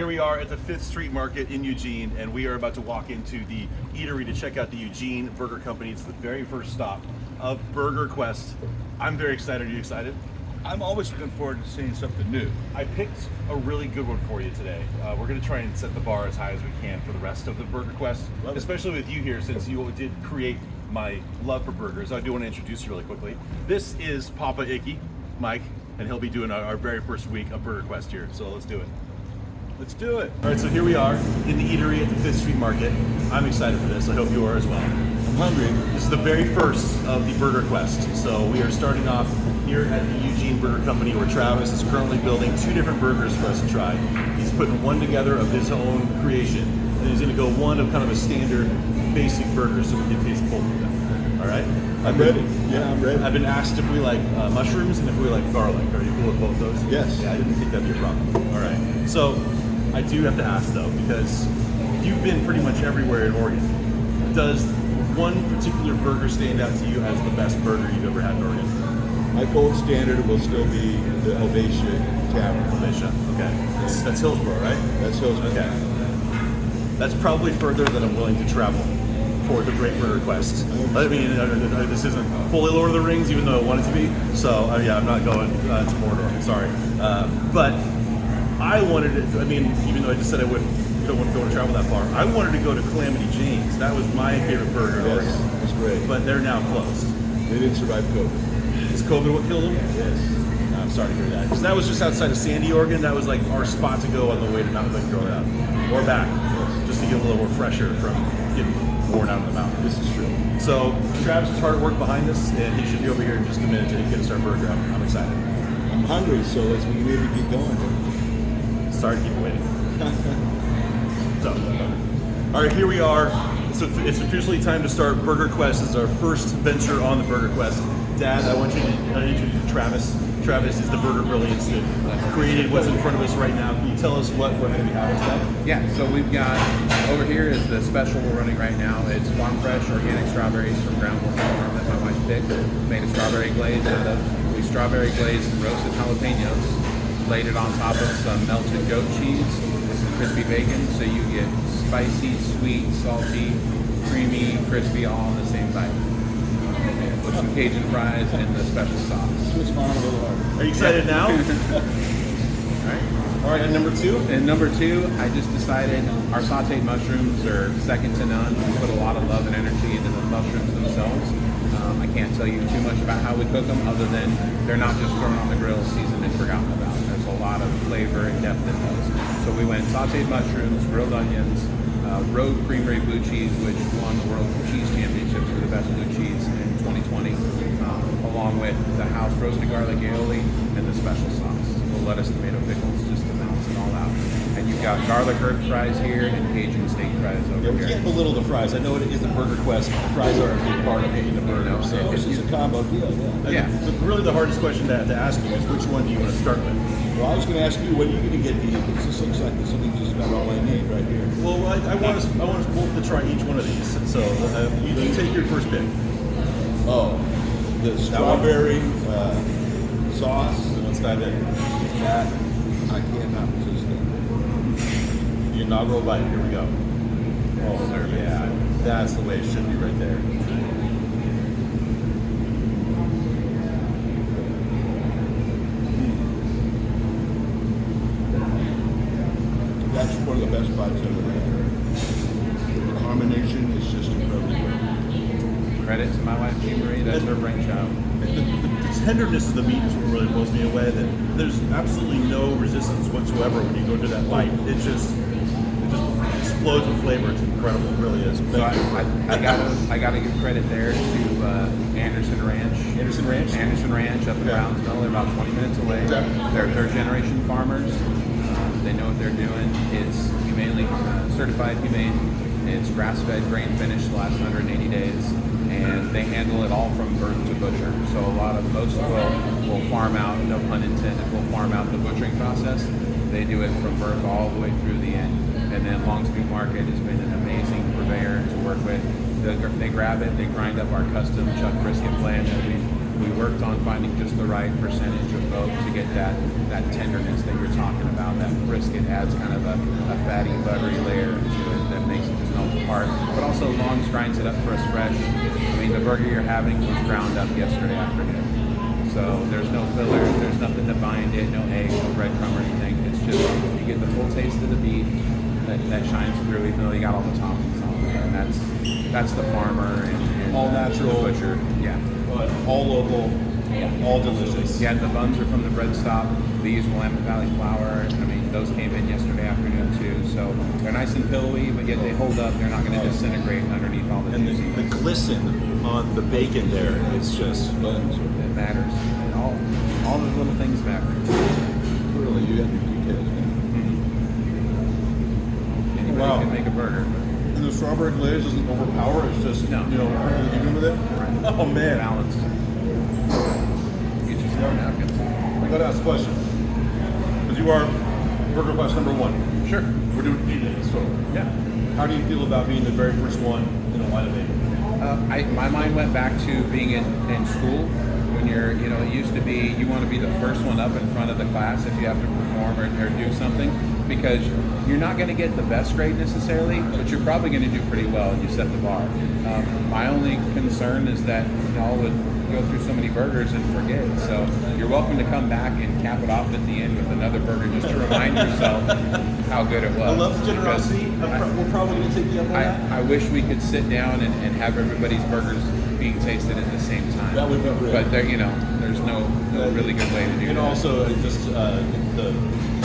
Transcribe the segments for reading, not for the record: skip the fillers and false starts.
here we are at the 5th Street Market in Eugene, and we are about to walk into the eatery to check out the Eugene Burger Company. It's the very first stop of Burger Quest. I'm very excited. Are you excited? I'm always looking forward to seeing something new. I picked a really good one for you today. We're going to try and set the bar as high as we can for the rest of the Burger Quest, especially with you here, since you did create my love for burgers. I do want to introduce you really quickly. This is Papa Icky, Mike, and he'll be doing our very first week of Burger Quest here, so let's do it. Let's do it. All right, so here we are in the eatery at the 5th Street Market. I'm excited for this. I hope you are as well. I'm hungry. This is the very first of the Burger Quest. So we are starting off here at the Eugene Burger Company, where Travis is currently building 2 different burgers for us to try. He's putting one together of his own creation, and he's gonna go one of kind of a standard basic burger so we can taste both of them. All right? I'm ready. Yeah, I'm ready. I've been asked if we like mushrooms and if we like garlic. Are you cool with both those? Yes. Yeah, I didn't think that'd be a problem. All right. So I do have to ask though, because you've been pretty much everywhere in Oregon. Does one particular burger stand out to you as the best burger you've ever had in Oregon? My gold standard will still be the Helvetia Tavern. Helvetia. Okay. That's Hillsborough, right? That's Hillsborough. Okay. That's probably further than I'm willing to travel for the Great Burger Quest. I mean, this isn't fully Lord of the Rings, even though I want it to be. So yeah, I'm not going to Mordor. Sorry, but I wanted to. I mean, even though I just said I don't want to travel that far, I wanted to go to Calamity Jane's. That was my favorite burger in Oregon. Yes, it's great. But they're now closed. They didn't survive COVID. Is COVID what killed them? Yes. I'm sorry to hear that. Because that was just outside of Sandy, Oregon. That was like our spot to go on the way to Mount Victoria or back, just to get a little refresher from getting worn out on the mountain. This is true. So Travis is hard at work behind us, and he should be over here in just a minute to get us our burger. I'm excited. I'm hungry, so let's maybe keep going. Sorry to keep you waiting. So, all right, here we are. So it's officially time to start Burger Quest. This is our first venture on the Burger Quest. Dad, I want you to introduce Travis. Travis is the burger brilliance that created what's in front of us right now. Can you tell us what we're going to be having today? Yeah, so we've got, over here is the special we're running right now. It's farm fresh organic strawberries from Groundwork Farm that my wife picked. Made a strawberry glaze out of. We strawberry glazed roasted jalapenos, laid it on top of some melted goat cheese, some crispy bacon, so you get spicy, sweet, salty, creamy, crispy, all in the same bite. And with some Cajun fries and the special sauce. Twist mine a little harder. Are you excited now? All right, and number 2? And number 2, I just decided our sauteed mushrooms are second to none. We put a lot of love and energy into the mushrooms themselves. I can't tell you too much about how we cook them, other than they're not just thrown on the grill, seasoned and forgotten about. There's a lot of flavor and depth in those. So we went sauteed mushrooms, grilled onions, Road Creamery blue cheese, which won the World Cheese Championships for the best blue cheese in 2020, along with the house roasted garlic aioli and the special sauce. The lettuce, tomato, pickles, just to balance it all out. And you've got garlic herb fries here and Cajun steak fries over Yeah, we here. can't belittle the fries. I know it is the Burger Quest. The fries are a big part of making the burger. No, So This is a combo deal, yeah. Really the hardest question to ask you is which one do you want to start with? Well, I was going to ask you, what are you going to get to eat? Because this looks like this will be just about all I need right here. Well, I want us both to try each one of these. So you take your first pick. Oh, the strawberry sauce. Let's dive in. That, I cannot resist that. The inaugural bite. Here we go. Oh, yeah. That's the way it should be right there. That's one of the best bites I've ever had. The combination is just incredible. Credit to my wife, Jean Marie, that's her brainchild. The tenderness of the meat is what really blows me away. That there's absolutely no resistance whatsoever when you go to that bite. It just explodes with flavor. It's incredible. It really is. So I gotta give credit there to Anderson Ranch. Anderson Ranch? Anderson Ranch up in Brownsville. They're about 20 minutes away. Okay. They're third generation farmers. They know what they're doing. It's humanely certified humane. It's grass fed, grain finished the last 180 days. And they handle it all from birth to butcher. So most will farm out, no pun intended, will farm out the butchering process. They do it from birth all the way through the end. And then Longspeed Market has been an amazing purveyor to work with. They grab it, they grind up our custom chuck brisket blend that we we worked on finding just the right percentage of both to get that tenderness that you're talking about. That brisket adds kind of a fatty, buttery layer to it that makes it just melt apart. But also Long's grinds it up for us fresh. I mean, the burger you're having was ground up yesterday afternoon. So there's no fillers, there's nothing to bind it, no egg, no breadcrumb or anything. It's just, you get the full taste of the beef that shines through, even though you got all the toppings on there. And that's the farmer and All natural. the butcher. Yeah. All local, all delicious. Yeah, and the buns are from the bread stop. They use Willamette Valley flour. I mean, those came in yesterday afternoon too. So they're nice and pillowy, but yet they hold up. They're not going to disintegrate underneath all the And juicy. the glisten on the bacon there is just It matters. All the little things matter. Really, you got the details, man. Anybody Wow. can make a burger. And the strawberry glaze doesn't overpower. It's just No. perfectly even with it. Right. Oh man. Balanced. Get you some napkins. I gotta ask a question. Because you are Burger Quest #1. Sure. We're doing evening, so Yeah. how do you feel about being the very first one in a line of eight? My mind went back to being in school when you're, it used to be you want to be the first one up in front of the class if you have to perform or do something, because you're not going to get the best grade necessarily, but you're probably going to do pretty well and you set the bar. My only concern is that y'all would go through so many burgers and forget. So you're welcome to come back and cap it off at the end with another burger just to remind yourself how good it was. I love the generosity. Because We're probably going to take you up on that. I wish we could sit down and have everybody's burgers being tasted at the same time. That would be great. But there, there's no really good way to do And that. also, just the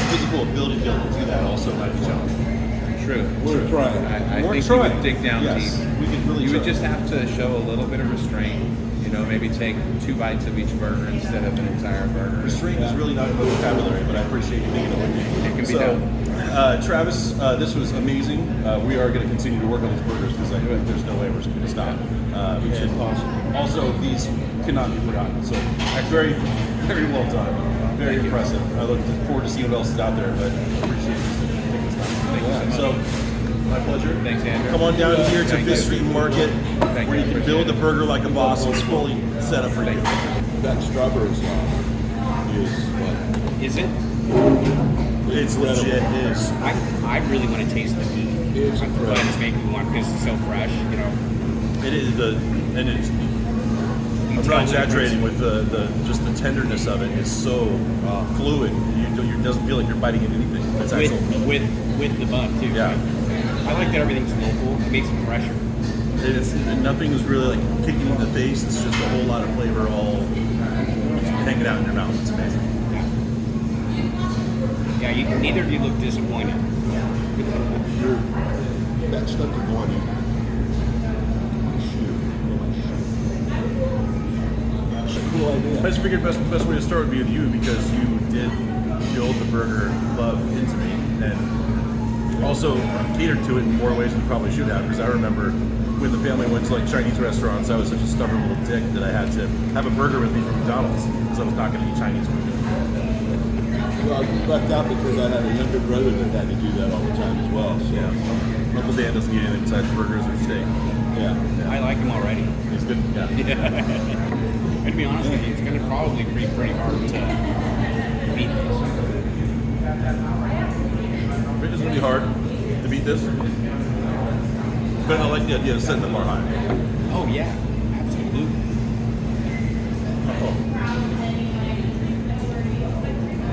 physical ability to be able to do that also might be challenging. True. We're trying. I We're think trying. you would dig down Yes, deep. we could really You would try. just have to show a little bit of restraint. Maybe take 2 bites of each burger instead of an entire burger. Restraint is really not in my vocabulary, but I appreciate you thinking it with me. It can be done. Travis, this was amazing. We are going to continue to work on these burgers because there's no way we're going to stop. We should also, these cannot be forgotten. So very, very well done. Very impressive. I look forward to seeing what else is out there, but appreciate you taking this time. Thank you so much. My pleasure. Thanks, Andrew. Come on down here to Thank you. Fifth Street Market, Thank where you. you can build a burger like a boss. It's fully set up for you. That strawberry sauce is what? Is it? It's legit. It is. I really want to taste the meat. It's But incredible. it's making me want because it's so fresh. It is and it's. I'm not exaggerating with just the tenderness of it is so fluid. You doesn't feel like you're biting into anything. It's actual meat. with the bun too. Yeah. I like that everything's local. It makes it fresher. Nothing is really like kicking in the face. It's just a whole lot of flavor all just hanging out in your mouth. It's amazing. Yeah. Neither of you look disappointed. That stuff is going in. That's a cool idea. I just figured best way to start would be with you because you did build the burger love into me and also catered to it in more ways than you probably should have. Because I remember when the family went to like Chinese restaurants, I was such a stubborn little dick that I had to have a burger with me from McDonald's because I was not going to eat Chinese food. Well, you left out because I had a younger brother that had to do that all the time as well. So, Yeah, Uncle Dan doesn't get anything besides burgers or steak. yeah. I like them already. He's good. Yeah. And to be honest with you, it's going to probably be pretty hard to beat this. It's going to be hard to beat this, but I like the idea of setting the bar high. Oh yeah, absolutely.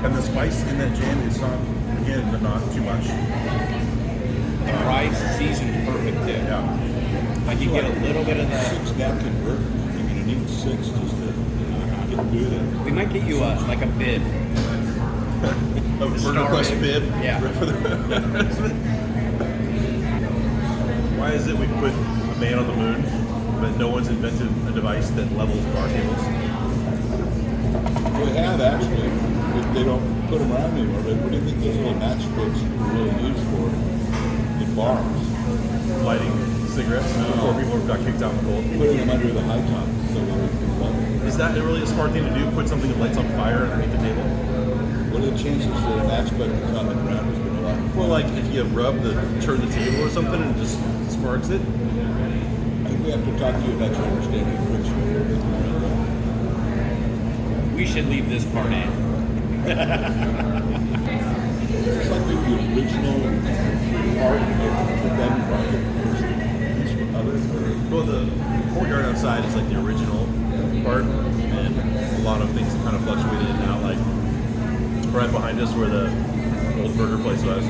And the spice in that jam is not, again, but not too much. The fries seasoned perfect too. Yeah. Like you get a little bit of the. 6 napkin burgers. You're going to need 6 just to get through that. We might get you like a bib. A Burger Star Quest bib. bib. Yeah. Right for the Why is it we put a man on the moon, but no one's invented a device that levels bar tables? We have actually, but they don't put them around anymore. But what do you think those little matchsticks are really used for in bars? Lighting cigarettes before people got kicked out in the cold. Putting them under the high top so that they can love it. Is that really a smart thing to do? Put something that lights on fire underneath the table? What are the chances that an aspect that's on the ground is going to light? Well, like if you turn the table or something and it just sparks it. I think we have to talk to you about your understanding of friction. We should leave this part in. It's like the original part of the Ben market. Well, the courtyard outside is like the original part, and a lot of things kind of fluctuated in and out. Like right behind us, where the old burger place was,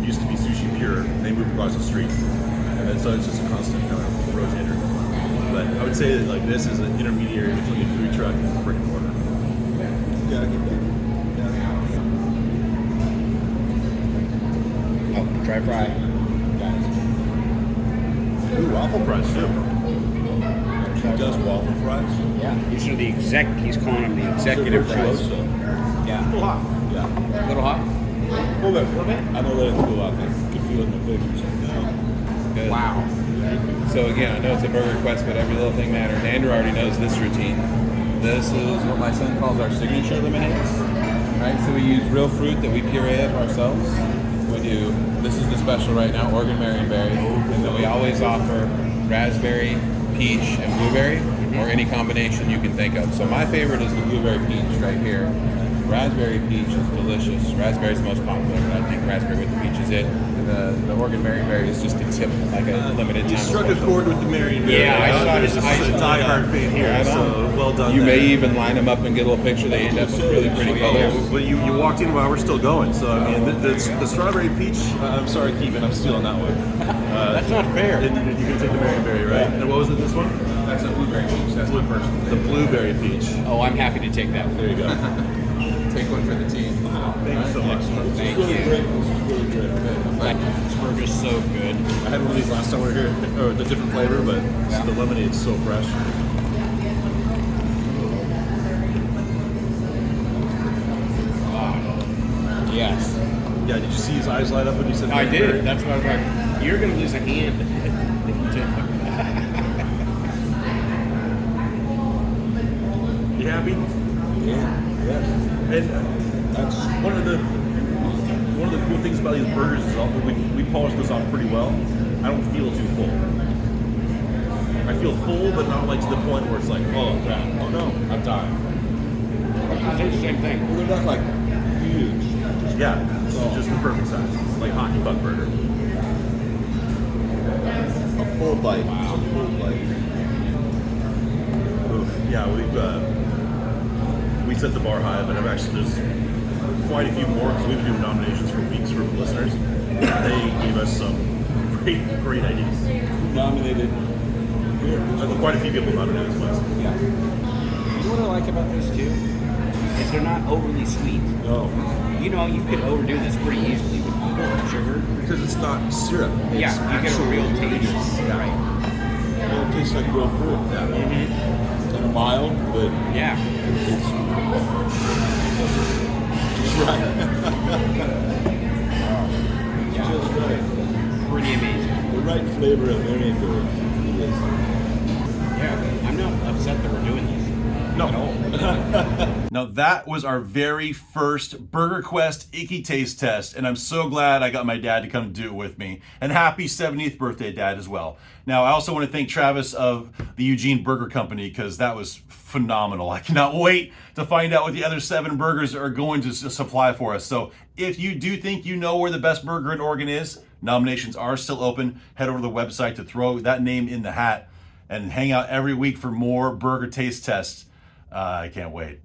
used to be Sushi Pure. They moved across the street, and so it's just a constant kind of rotator. But I would say that like this is an intermediary between food truck and brick and mortar. Yeah, I get that. Oh, dry fry. Ooh, waffle fries too. He does waffle fries. Yeah, these are he's calling them the executive fries. Yeah. A little hot. Yeah. A little hot? A little bit. I don't let it cool out. I can feel it in my fingers. Good. Wow. So again, I know it's a burger request, but every little thing matters. Andrew already knows this routine. This is what my son calls our signature lemonades. Right? So we use real fruit that we puree up ourselves. This is the special right now, Oregon Marionberry. And then we always offer raspberry, peach, and blueberry, or any combination you can think of. So my favorite is the blueberry peach right here. Raspberry peach is delicious. Raspberry is the most popular, but I think raspberry with the peach is it. And the Oregon Marionberry is just a tip, like a limited time. You struck a chord with the Marionberry. Yeah, I saw There's this. just a diehard fan here, Right on. so well done. You may there. even line them up and get a little picture. They end up with really pretty Yeah, colors. but you walked in while we're still going, so I mean, the strawberry peach. I'm sorry, Keevan, I'm stealing that one. That's not fair. And you can take the Marionberry, right? And what was it? This one? That's a blueberry peach. That's my personal. The blueberry peach. Oh, I'm happy to take that one. There you go. Take one for the team. Thank you so much. Thank Really you. great. This is really great. This burger's so good. I had one of these last time we were here, or the different flavor, but the lemonade's so fresh. Yes. Yeah, did you see his eyes light up when you said I Marionberry? did. That's why I was like, you're going to lose a hand. You happy? Yeah. Yes. And That's one of the cool things about these burgers is we polish this off pretty well. I don't feel too full. I feel full, but not like to the point where it's like, oh crap, oh no, I'm dying. I say the same thing. they're not like huge. Yeah, this is just the perfect size, like hockey puck burger. A full bite. Wow. A full bite. Oof. Yeah, we set the bar high, but there's quite a few more because we've been doing nominations for weeks for listeners. They gave us some great ideas. Nominated. Here. Quite a few people nominated this list. Yeah. You know what I like about this too? Is they're not overly sweet. No. You know, you could overdo this pretty easily with sugar. Because it's not syrup. It's Yeah, you get a real taste. Yeah. Right. Yeah, it tastes like real fruit. Yeah. Kind of mild, but Yeah. it's right. Yeah. Just right. Pretty amazing. The right flavor of Marionberry. It is. Yeah. I'm not upset that we're doing this. No. At all. Now that was our very first Burger Quest Icky Taste Test, and I'm so glad I got my dad to come do it with me. And happy 70th birthday, Dad, as well. Now I also want to thank Travis of the Eugene Burger Company because that was phenomenal. I cannot wait to find out what the other 7 burgers are going to supply for us. So if you do think you know where the best burger in Oregon is, nominations are still open. Head over to the website to throw that name in the hat and hang out every week for more burger taste tests. I can't wait.